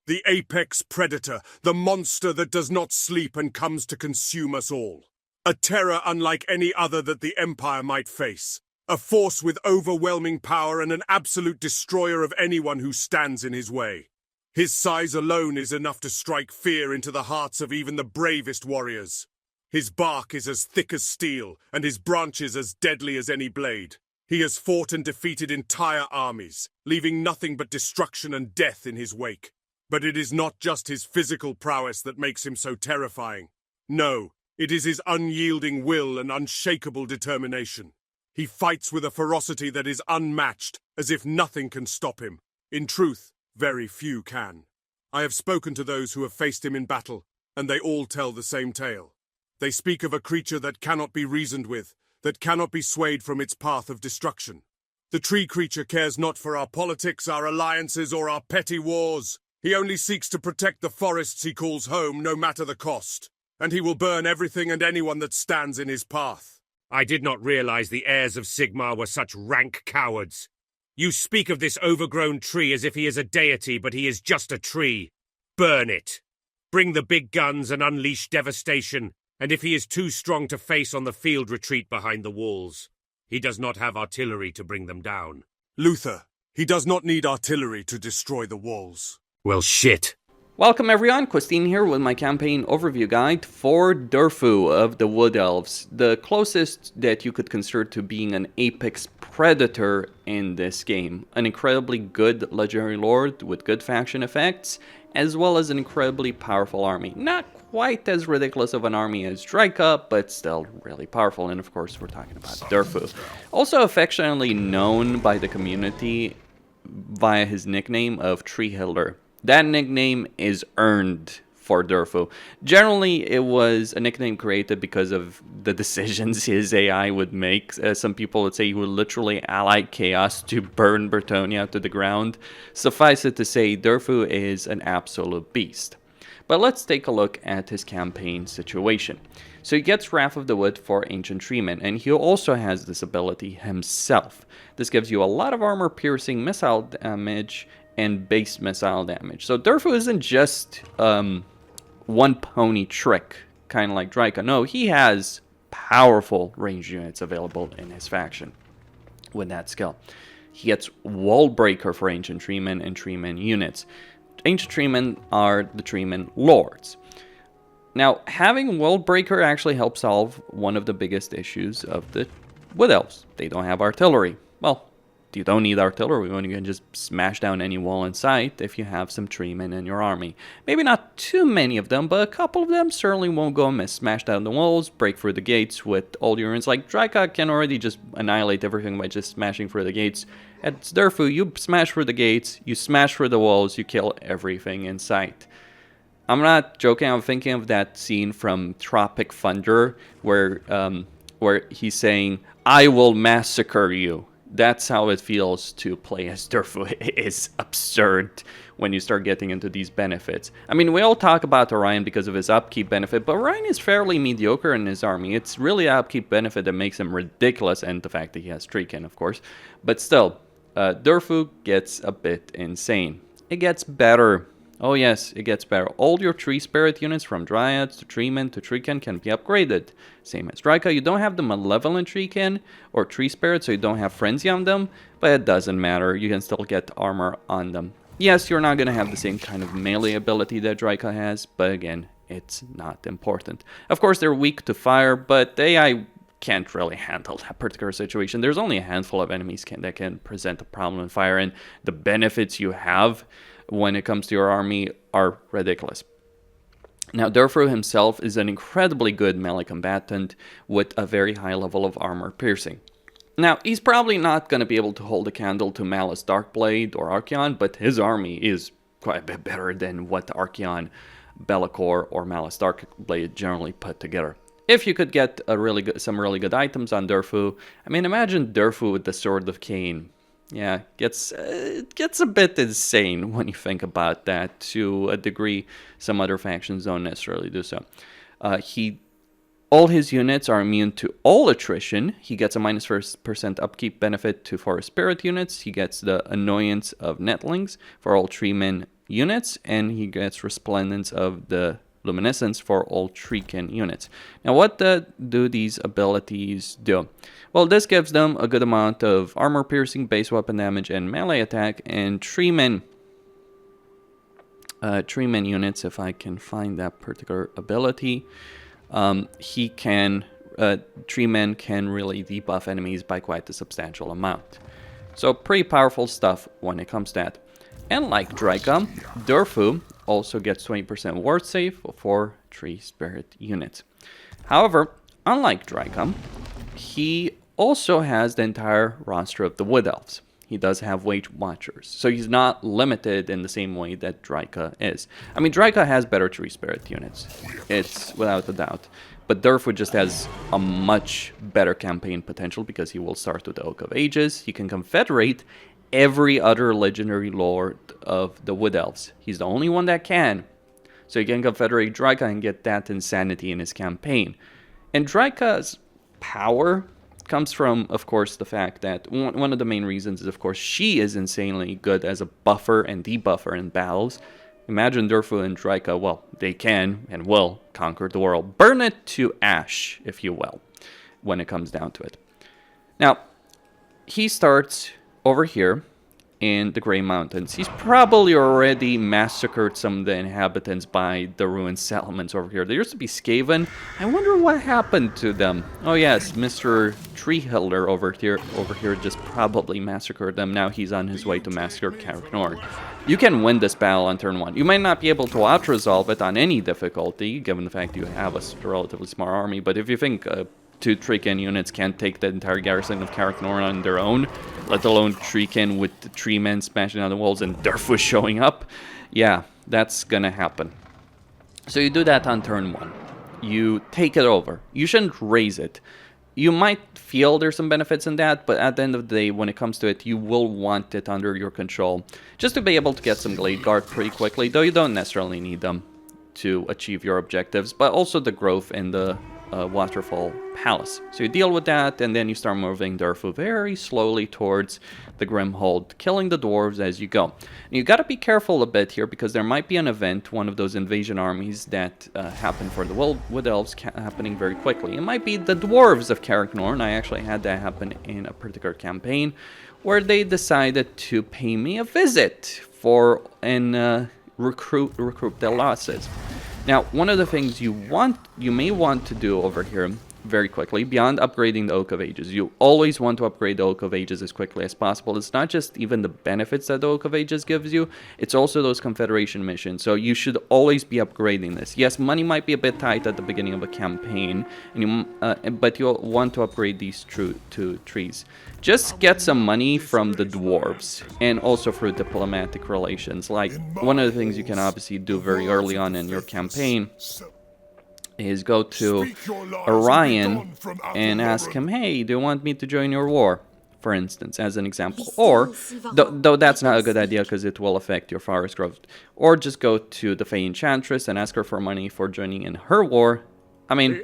The apex predator, the monster that does not sleep and comes to consume us all. A terror unlike any other that the Empire might face. A force with overwhelming power and an absolute destroyer of anyone who stands in his way. His size alone is enough to strike fear into the hearts of even the bravest warriors. His bark is as thick as steel, and his branches as deadly as any blade. He has fought and defeated entire armies, leaving nothing but destruction and death in his wake. But it is not just his physical prowess that makes him so terrifying. No, it is his unyielding will and unshakable determination. He fights with a ferocity that is unmatched, as if nothing can stop him. In truth, very few can. I have spoken to those who have faced him in battle, and they all tell the same tale. They speak of a creature that cannot be reasoned with, that cannot be swayed from its path of destruction. The tree creature cares not for our politics, our alliances, or our petty wars. He only seeks to protect the forests he calls home, no matter the cost. And he will burn everything and anyone that stands in his path. I did not realize the heirs of Sigmar were such rank cowards. You speak of this overgrown tree as if he is a deity, but he is just a tree. Burn it. Bring the big guns and unleash devastation, and if he is too strong to face on the field, retreat behind the walls. He does not have artillery to bring them down. Luther, he does not need artillery to destroy the walls. Well, shit. Welcome everyone, Christine here with my campaign overview guide for Durthu of the Wood Elves, the closest that you could consider to being an apex predator in this game. An incredibly good legendary lord with good faction effects, as well as an incredibly powerful army. Not quite as ridiculous of an army as Drika, but still really powerful, and of course we're talking about Durthu. Also affectionately known by the community via his nickname of Tree Hilder. That nickname is earned for Durthu. Generally, it was a nickname created because of the decisions his AI would make. Some people would say he would literally ally chaos to burn Bretonnia to the ground. Suffice it to say, Durthu is an absolute beast. But let's take a look at his campaign situation. So he gets Wrath of the Wood for Ancient Treeman, and he also has this ability himself. This gives you a lot of armor-piercing missile damage and base missile damage. So Durthu isn't just one pony trick, kind of like Drika. No, he has powerful ranged units available in his faction with that skill. He gets Wall Breaker for Ancient Treemen and Treemen units. Ancient Treemen are the Treemen Lords. Now, having Wall Breaker actually helps solve one of the biggest issues of the Wood Elves. They don't have artillery. Well, you don't need artillery when you can just smash down any wall in sight if you have some treemen in your army. Maybe not too many of them, but a couple of them certainly won't go amiss. Smash down the walls, break through the gates with all your units. Like Drika can already just annihilate everything by just smashing through the gates. At Durthu, you smash through the gates, you smash through the walls, you kill everything in sight. I'm not joking, I'm thinking of that scene from Tropic Thunder where he's saying, "I will massacre you." That's how it feels to play as Durthu. It is absurd when you start getting into these benefits. I mean, we all talk about Orion because of his upkeep benefit, but Orion is fairly mediocre in his army. It's really the upkeep benefit that makes him ridiculous, and the fact that he has Treekin, of course. But still, Durthu gets a bit insane. It gets better. Oh yes, it gets better. All your Tree Spirit units, from Dryads to Treemen to Treekin, can be upgraded. Same as Drika. You don't have the Malevolent Treekin or Tree Spirit, so you don't have Frenzy on them, but it doesn't matter. You can still get armor on them. Yes, you're not going to have the same kind of melee ability that Drika has, but again, it's not important. Of course, they're weak to fire, but the AI can't really handle that particular situation. There's only a handful of enemies that can present a problem in fire, and the benefits you have when it comes to your army are ridiculous. Now, Durthu himself is an incredibly good melee combatant with a very high level of armor piercing. Now, he's probably not going to be able to hold a candle to Malice Darkblade or Archaon, but his army is quite a bit better than what Archaon, Be'lakor, or Malice Darkblade generally put together. If you could get some really good items on Durthu, I mean, imagine Durthu with the Sword of Cain. Yeah, it gets a bit insane when you think about that. To a degree, some other factions don't necessarily do so. All his units are immune to all attrition. He gets a -1% upkeep benefit to Forest Spirit units. He gets the Annoyance of Netlings for all Treemen units, and he gets Resplendence of the Luminescence for all Treekin units. Now, what do these abilities do? Well, this gives them a good amount of armor piercing, base weapon damage, and melee attack, and treemen units, if I can find that particular ability, treemen can really debuff enemies by quite a substantial amount. So pretty powerful stuff when it comes to that. And like Draika, Durthu also gets 20% ward save for tree spirit units. However, unlike Draika, he also has the entire roster of the Wood Elves. He does have Wage Watchers, so he's not limited in the same way that Draika is. I mean, Draika has better tree spirit units, it's without a doubt. But Durthu just has a much better campaign potential because he will start with the Oak of Ages. He can confederate every other legendary lord of the Wood Elves. He's the only one that can. So he can confederate Draika and get that insanity in his campaign. And Draika's power comes from, of course, the fact that one of the main reasons is, of course, she is insanely good as a buffer and debuffer in battles. Imagine Durthu and Draika, well, they can and will conquer the world. Burn it to ash, if you will, when it comes down to it. Now, he starts over here in the Grey Mountains. He's probably already massacred some of the inhabitants by the ruined settlements over here. There used to be Skaven. I wonder what happened to them. Oh yes, Mr. Treehilder over here just probably massacred them. Now he's on his way to massacre Karaknorn. You can win this battle on turn 1. You might not be able to out-resolve it on any difficulty, given the fact you have a relatively small army, but if you think 2 Treekin units can't take the entire garrison of Karaknorn on their own, let alone Treekin with the tree men smashing down the walls and Durthu showing up, yeah, that's gonna happen. So you do that on turn 1. You take it over. You shouldn't raise it. You might feel there's some benefits in that, but at the end of the day, when it comes to it, you will want it under your control, just to be able to get some Glade Guard pretty quickly, though you don't necessarily need them to achieve your objectives, but also the growth in the Waterfall Palace. So you deal with that, and then you start moving Durthu very slowly towards the Grimhold, killing the dwarves as you go. And you gotta be careful a bit here, because there might be an event, one of those invasion armies that happen for the Wood Elves happening very quickly. It might be the dwarves of Karaknorn. I actually had that happen in a particular campaign, where they decided to pay me a visit and recruit their losses. Now, one of the things you may want to do over here very quickly, beyond upgrading the Oak of Ages, you always want to upgrade the Oak of Ages as quickly as possible. It's not just even the benefits that the Oak of Ages gives you, it's also those Confederation missions, so you should always be upgrading this. Yes, money might be a bit tight at the beginning of a campaign, but you'll want to upgrade these two trees. Just get some money from the dwarves, and also through diplomatic relations. Like, one of the things you can obviously do very early on in your campaign is go to Orion and ask him, hey, do you want me to join your war, for instance, as an example. Or, though that's not a good idea because it will affect your forest growth, or just go to the Fey Enchantress and ask her for money for joining in her war. I mean,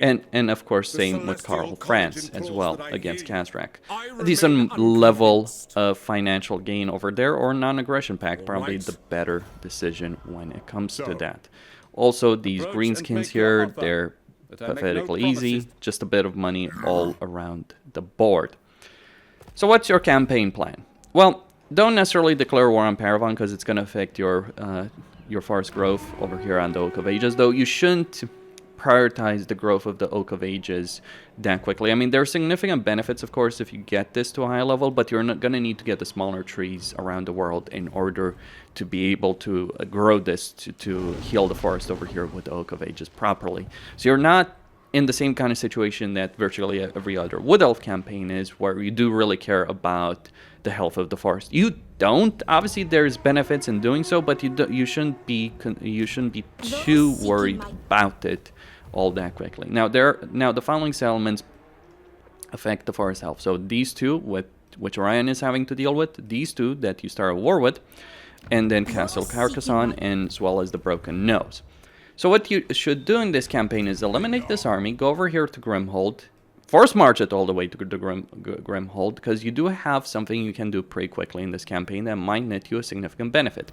and of course same with Karl France as well against Kazrak. A decent level of financial gain over there, or non-aggression pact, probably the better decision when it comes to that. Also, these greenskins here, they're pathetically easy, just a bit of money all around the board. So what's your campaign plan? Well, don't necessarily declare war on Paravan, because it's going to affect your forest growth over here on the Oak of Ages, though you shouldn't prioritize the growth of the Oak of Ages that quickly. I mean, there are significant benefits, of course, if you get this to a high level, but you're not going to need to get the smaller trees around the world in order to be able to grow this to heal the forest over here with the Oak of Ages properly. So you're not in the same kind of situation that virtually every other Wood Elf campaign is, where you do really care about the health of the forest. You don't. Obviously, there's benefits in doing so, but you shouldn't be too worried about it all that quickly. Now the following settlements affect the forest health. So these two, which Orion is having to deal with, these two that you start a war with, and then Castle Carcassonne, and as well as the Broken Nose. So what you should do in this campaign is eliminate this army, go over here to Grimhold, force march it all the way to the Grimhold, because you do have something you can do pretty quickly in this campaign that might net you a significant benefit.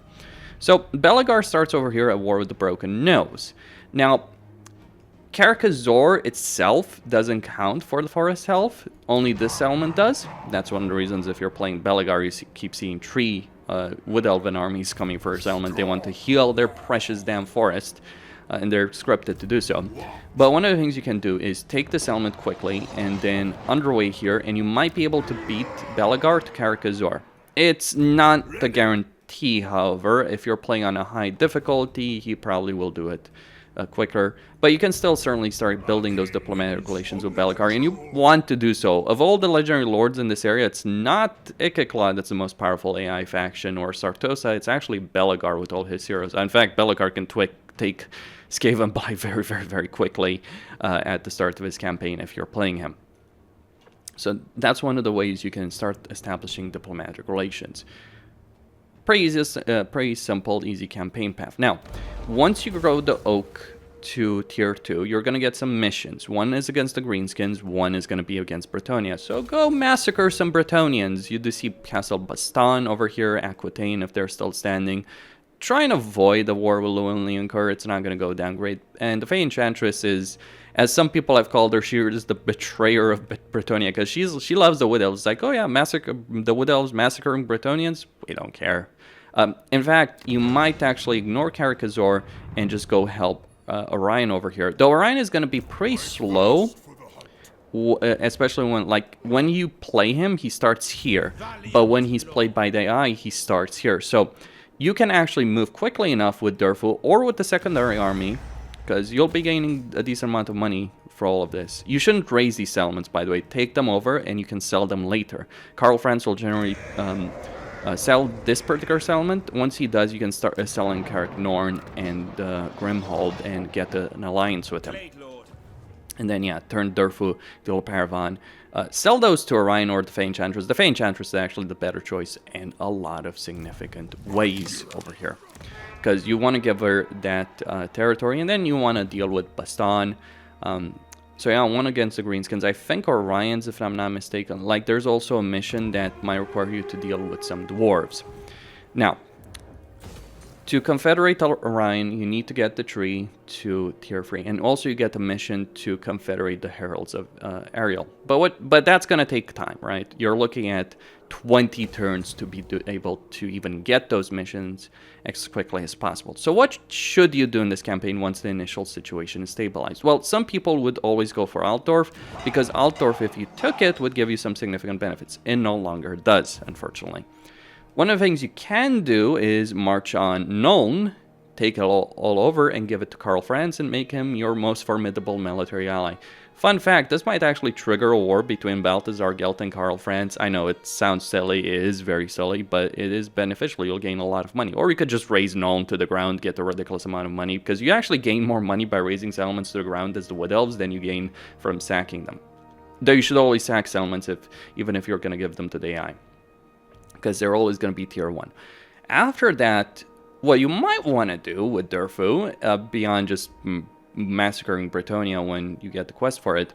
So Belegar starts over here at war with the Broken Nose. Now, Carcassor itself doesn't count for the forest health, only this element does. That's one of the reasons if you're playing Belegar, you keep seeing 3 Wood Elven armies coming for this element. They want to heal their precious damn forest, and they're scripted to do so. But one of the things you can do is take this element quickly and then underway here, and you might be able to beat Belegar to Carcassor. It's not a guarantee, however. If you're playing on a high difficulty, he probably will do it quicker, but you can still certainly start building those diplomatic relations with Belegar, and you want to do so. Of all the legendary lords in this area, it's not Ikicla that's the most powerful AI faction, or Sartosa. It's actually Belegar with all his heroes. In fact, Belegar can take Skaven by very, very, very quickly at the start of his campaign if you're playing him. So that's one of the ways you can start establishing diplomatic relations. Pretty simple, easy campaign path. Now, once you grow the oak to tier 2, you're going to get some missions. One is against the Greenskins, one is going to be against Bretonnia. So go massacre some Bretonians. You do see Castle Bastan over here, Aquitaine if they're still standing. Try and avoid the war with Lewin-Leoncoeur. It's not going to go down great. And the Fey Enchantress is, as some people have called her, she is the betrayer of Bretonnia, because she loves the Wood Elves. It's like, oh yeah, massacre the Wood Elves massacring Bretonians? We don't care. In fact, you might actually ignore Carcassor and just go help Orion over here. Though Orion is going to be pretty slow, especially when you play him, he starts here. But when he's played by the AI, he starts here. So you can actually move quickly enough with Durthu or with the secondary army, because you'll be gaining a decent amount of money for all of this. You shouldn't raise these settlements, by the way. Take them over and you can sell them later. Karl Franz will generally sell this particular settlement. Once he does, you can start selling Carrick Norn and Grimhold and get an alliance with him. And then, yeah, turn Durthu, the old Paravan. Sell those to Orion or the Fey Enchantress. The Fey Enchantress is actually the better choice in a lot of significant ways over here. Because you want to give her that territory, and then you want to deal with Bastan. So yeah, one against the Greenskins. I think Orion's, if I'm not mistaken. Like, there's also a mission that might require you to deal with some dwarves. Now, to confederate Orion, you need to get the tree to tier 3, and also you get the mission to confederate the Heralds of Ariel. But that's gonna take time, right? You're looking at 20 turns to be able to even get those missions as quickly as possible. So what should you do in this campaign once the initial situation is stabilized? Well, some people would always go for Altdorf, because Altdorf, if you took it, would give you some significant benefits. It no longer does, unfortunately. One of the things you can do is march on Nuln, take it all over, and give it to Karl Franz and make him your most formidable military ally. Fun fact, this might actually trigger a war between Balthazar Gelt and Karl Franz. I know it sounds silly, it is very silly, but it is beneficial. You'll gain a lot of money. Or you could just raise Nuln to the ground, get a ridiculous amount of money, because you actually gain more money by raising settlements to the ground as the Wood Elves than you gain from sacking them. Though you should always sack settlements, even if you're going to give them to the AI, because they're always going to be tier 1. After that, what you might want to do with Durthu, beyond just massacring Bretonnia when you get the quest for it,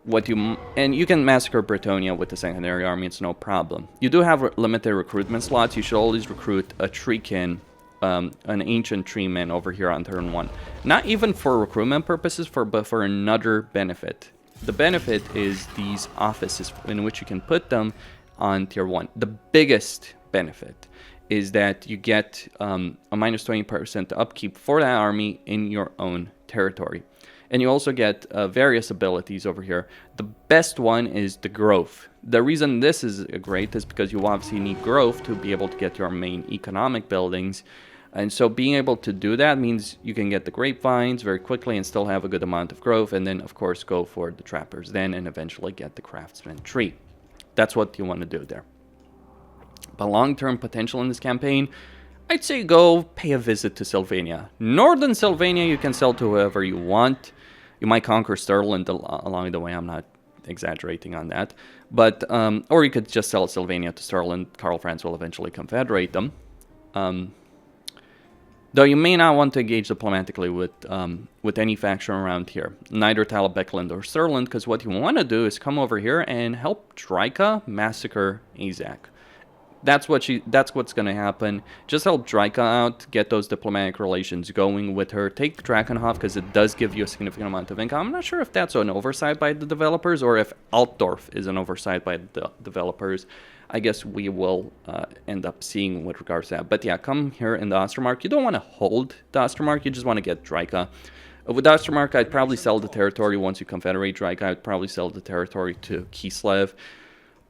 and you can massacre Bretonnia with the secondary army, it's no problem. You do have limited recruitment slots. You should always recruit a treekin, an ancient treeman over here on turn 1. Not even for recruitment purposes, but for another benefit. The benefit is these offices in which you can put them on tier 1. The biggest benefit is that you get a minus 20% upkeep for that army in your own territory. And you also get various abilities over here. The best one is the growth. The reason this is great is because you obviously need growth to be able to get your main economic buildings. And so being able to do that means you can get the grapevines very quickly and still have a good amount of growth. And then, of course, go for the trappers then and eventually get the craftsman tree. That's what you want to do there. But long-term potential in this campaign, I'd say go pay a visit to Sylvania. Northern Sylvania you can sell to whoever you want. You might conquer Stirland along the way. I'm not exaggerating on that. But or you could just sell Sylvania to Stirland. Karl Franz will eventually confederate them. Though you may not want to engage diplomatically with any faction around here. Neither Talabecland or Stirland, because what you want to do is come over here and help Drika massacre Azak. That's what's gonna happen. Just help Draika out, get those diplomatic relations going with her. Take Drakenhof because it does give you a significant amount of income. I'm not sure if that's an oversight by the developers or if Altdorf is an oversight by the developers. I guess we will end up seeing with regards to that. But yeah, come here in the Ostermark. You don't want to hold the Ostermark, you just want to get Draika. With Ostermark, I'd probably sell the territory once you confederate Draika. I'd probably sell the territory to Kislev.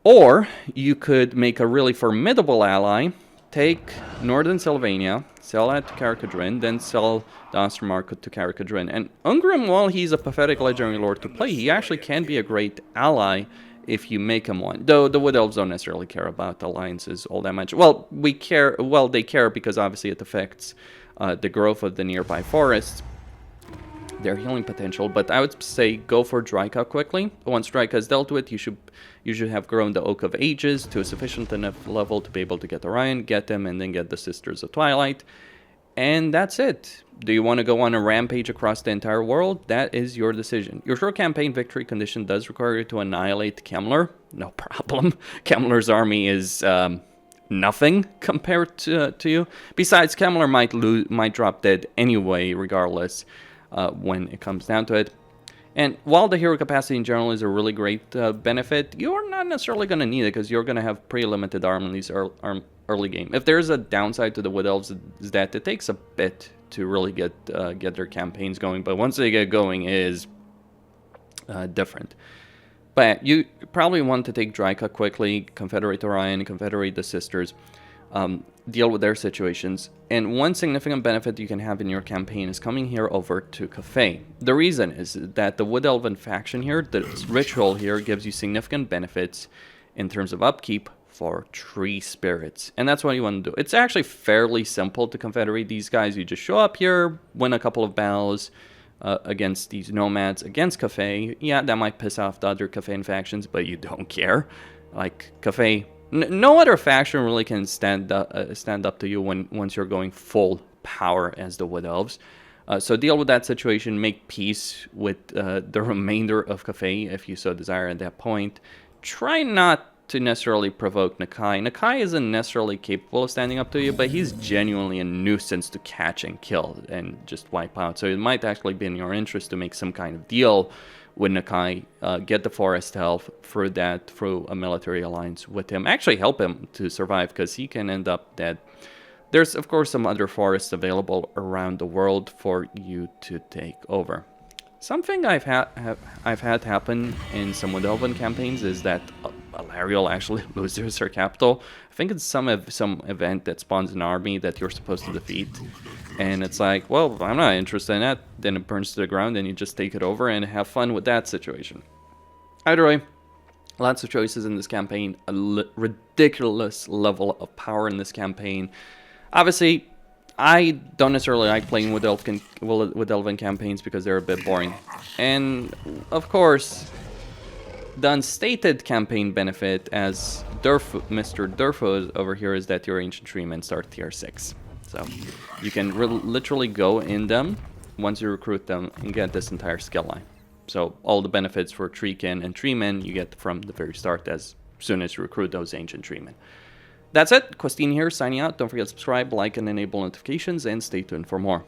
Or you could make a really formidable ally, take Northern Sylvania, sell that to Karakadrin, then sell the Ostermark to Karakadrin. And Ungrim, while he's a pathetic legendary lord to play, he actually can be a great ally if you make him one. Though the Wood Elves don't necessarily care about alliances all that much. Well, they care because obviously it affects the growth of the nearby forests, their healing potential, but I would say go for Draika quickly. Once Draika is dealt with, you should have grown the Oak of Ages to a sufficient enough level to be able to get Orion, get them, and then get the Sisters of Twilight. And that's it. Do you want to go on a rampage across the entire world? That is your decision. Your short campaign victory condition does require you to annihilate Kemmler. No problem. Kemmler's army is nothing compared to you. Besides, Kemmler might drop dead anyway, regardless. When it comes down to it. And while the hero capacity in general is a really great benefit, you're not necessarily going to need it because you're going to have pretty limited armies early game. If there's a downside to the Wood Elves, is that it takes a bit to really get their campaigns going, but once they get going, it is different. But you probably want to take Draika quickly, confederate Orion, confederate the Sisters, deal with their situations. And one significant benefit you can have in your campaign is coming here over to Cafe. The reason is that the Wood Elven faction here, the ritual here, gives you significant benefits in terms of upkeep for tree spirits. And that's what you want to do. It's actually fairly simple to confederate these guys. You just show up here, win a couple of battles against these nomads, against Cafe. Yeah, that might piss off the other Cafe factions, but you don't care. Like, Cafe... No other faction really can stand up to you once you're going full power as the Wood Elves. So deal with that situation, make peace with the remainder of Cafe if you so desire at that point. Try not to necessarily provoke Nakai. Nakai isn't necessarily capable of standing up to you, but he's genuinely a nuisance to catch and kill and just wipe out. So it might actually be in your interest to make some kind of deal with Nakai, get the forest health through a military alliance with him. Actually help him to survive, because he can end up dead. There's, of course, some other forests available around the world for you to take over. Something I've had happen in some Wood Elven campaigns is that Alariel actually loses her capital. I think it's some event that spawns an army that you're supposed to defeat. And it's like, well, I'm not interested in that. Then it burns to the ground and you just take it over and have fun with that situation. Either way, lots of choices in this campaign. A ridiculous level of power in this campaign. Obviously, I don't necessarily like playing with Elven campaigns because they're a bit boring. And, of course, the unstated campaign benefit, as Mr. Durthu over here, is that your Ancient Treemen start tier 6. So you can literally go in them once you recruit them and get this entire skill line. So all the benefits for Treekin and Treemen you get from the very start as soon as you recruit those Ancient Treemen. That's it. Questine here, signing out. Don't forget to subscribe, like, and enable notifications, and stay tuned for more.